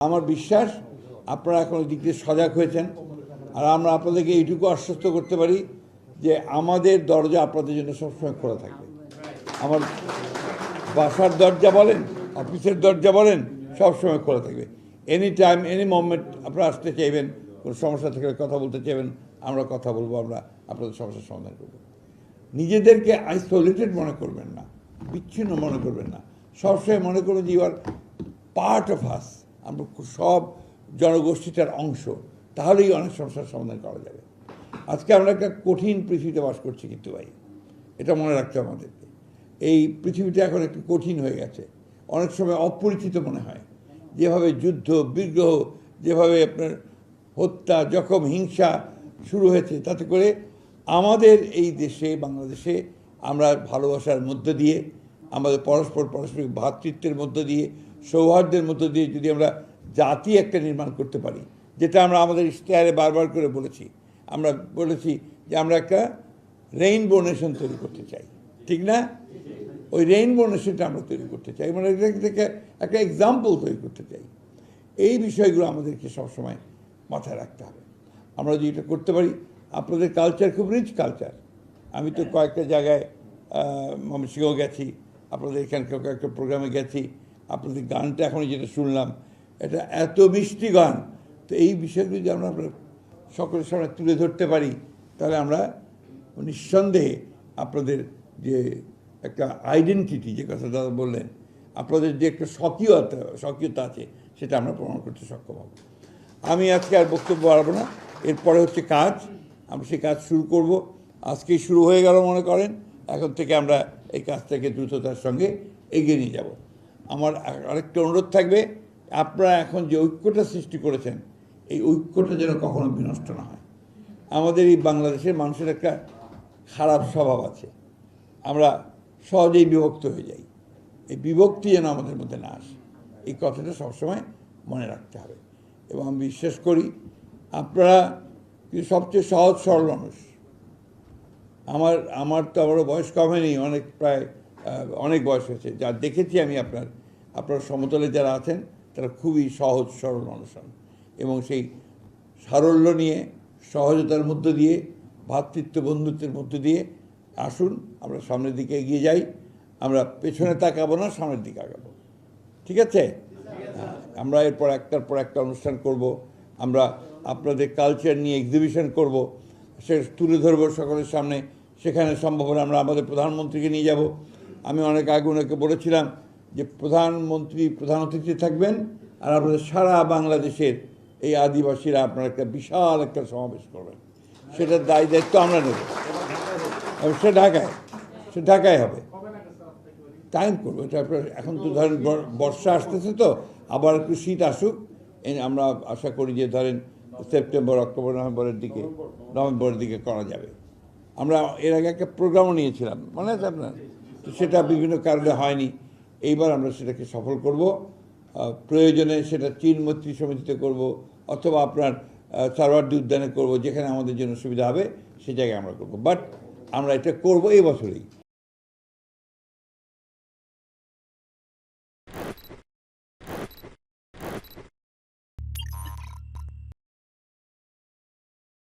আমার বিশ্বাস আপনারা এখন দিক দিয়ে সজাগ হয়েছেন, আর আমরা আপনাদেরকে এইটুকু আশ্বস্ত করতে পারি যে আমাদের দরজা আপনাদের জন্য সবসময় খোলা থাকবে। আমার বাসার দরজা বলেন, অফিসের দরজা বলেন, সবসময় খোলা থাকবে। এনি টাইম, এনি মোমেন্ট আপনারা আসতে চাইবেন, কোনো সমস্যা থাকলে কথা বলতে চাইবেন, আমরা কথা বলবো, আমরা আপনাদের সমস্যার সমাধান করব। নিজেদেরকে আইসোলেটেড মনে করবেন না, বিচ্ছিন্ন মনে করবেন না, সবসময় মনে করবেন যে you are part of us, আমরা সব জনগোষ্ঠীটার অংশ, তাহলেই অনেক সমস্যার সমাধান করা যাবে। আজকে আমরা একটা কঠিন পৃথিবীতে বাস করছি, কিন্তু ভাই এটা মনে রাখতে হবে আমাদেরকে। এই পৃথিবীটা এখন একটু কঠিন হয়ে গেছে, অনেক সময় অপরিচিত মনে হয়। যেভাবে যুদ্ধ বিগ্রহ, যেভাবে আপনার হত্যা, জখম, হিংসা শুরু হয়েছে, তাতে করে আমাদের এই দেশে, বাংলাদেশে, আমরা ভালোবাসার মধ্য দিয়ে, আমাদের পারস্পরিক ভ্রাতৃত্বের মধ্য দিয়ে, সৌহার্দ্যের মধ্য দিয়ে যদি আমরা জাতি একটা নির্মাণ করতে পারি, যেটা আমরা আমাদের ইশতেহারে বারবার করে বলেছি, আমরা বলেছি যে আমরা একটা রেইনবো নেশন তৈরি করতে চাই, ঠিক না? ওই রেইনবো নেশনটা আমরা তৈরি করতে চাই, মানে এটাকে একটা এক্সাম্পল তৈরি করতে চাই। এই বিষয়গুলো আমাদেরকে সবসময় মাথায় রাখতে হবে। আমরা যদি এটা করতে পারি, আপনাদের কালচার খুব রিচ কালচার। আমি তো কয়েকটা জায়গায় ময়মনসিংহ গেছি, আপনাদের এখানকার কয়েকটা প্রোগ্রামে গেছি, আপনাদের গানটা এখন যেটা শুনলাম, এটা এত মিষ্টি গান। তো এই বিষয়গুলো যদি আমরা সকলের সামনে তুলে ধরতে পারি, তাহলে আমরা নিঃসন্দেহে আপনাদের যে একটা আইডেন্টিটি, যে কথা দাদা বললেন, আপনাদের যে একটা স্বকীয়তা আছে, সেটা আমরা প্রমাণ করতে সক্ষম হব। আমি আজকে আর বক্তব্য বাড়াবো না, এরপরে হচ্ছে কাজ, আমরা সেই কাজ শুরু করব। আজকেই শুরু হয়ে গেল মনে করেন, এখন থেকে আমরা এই কাজটাকে দ্রুততার সঙ্গে এগিয়ে নিয়ে যাব। আমার আরেকটা অনুরোধ থাকবে, আপনারা এখন যে ঐক্যটা সৃষ্টি করেছেন, এই ঐক্যটা যেন কখনো বিনষ্ট না হয়। আমাদের এই বাংলাদেশের মানুষের একটা খারাপ স্বভাব আছে, আমরা সহজেই বিভক্ত হয়ে যাই। এই বিভক্তি যেন আমাদের মধ্যে না আসে, এই কথাটা সবসময় মনে রাখতে হবে। এবং আমি বিশ্বাস করি আপনারা সবচেয়ে সহজ সরল মানুষ। আমার তো আবারও বয়স কম হয়নি, প্রায় অনেক বয়স হয়েছে। যা দেখেছি আমি আপনার সমতলে যারা আছেন, তারা খুবই সহজ সরল মানুষ হন, এবং সেই সারল্য নিয়ে, সহজতার মধ্য দিয়ে, ভ্রাতৃত্ব বন্ধুত্বের মধ্য দিয়ে আসুন, আমরা সামনের দিকে এগিয়ে যাই। আমরা পেছনে তাকাবো না, সামনের দিকে আগাবো, ঠিক আছে? আমরা এরপর একটার পর একটা অনুষ্ঠান করব, আমরা আপনাদের কালচার নিয়ে এক্সিবিশন করব, সে তুলে ধরবো সকলের সামনে। সেখানে সম্ভব হলে আমরা আমাদের প্রধানমন্ত্রীকে নিয়ে যাব। আমি অনেক আগে ওনাকে বলেছিলাম যে প্রধানমন্ত্রী প্রধান অতিথি থাকবেন, আর আপনাদের সারা বাংলাদেশের এই আদিবাসীরা আপনারা একটা বিশাল একটা সমাবেশ করবেন, সেটার দায়িত্ব আমরা নেব। সে ঢাকায় হবে, টাইম করবো এটা। এখন তো ধরেন বর্ষা আসতেছে, তো আবার একটু শীত আসুক, আমরা আশা করি যে ধরেন সেপ্টেম্বর, অক্টোবর, নভেম্বরের দিকে করা যাবে। আমরা এর আগে একটা প্রোগ্রামও নিয়েছিলাম, মনে আছে আপনার? তো সেটা বিভিন্ন কারণে হয়নি। এইবার আমরা সেটাকে সফল করব। প্রয়োজনে সেটা চীন মৈত্রী সমিতিতে করব, অথবা আপনার সারওয়ার্দী উদ্যানে করব, যেখানে আমাদের জন্য সুবিধা হবে, সে জায়গায় আমরা করব। বাট আমরা এটা করব এই বছরেই।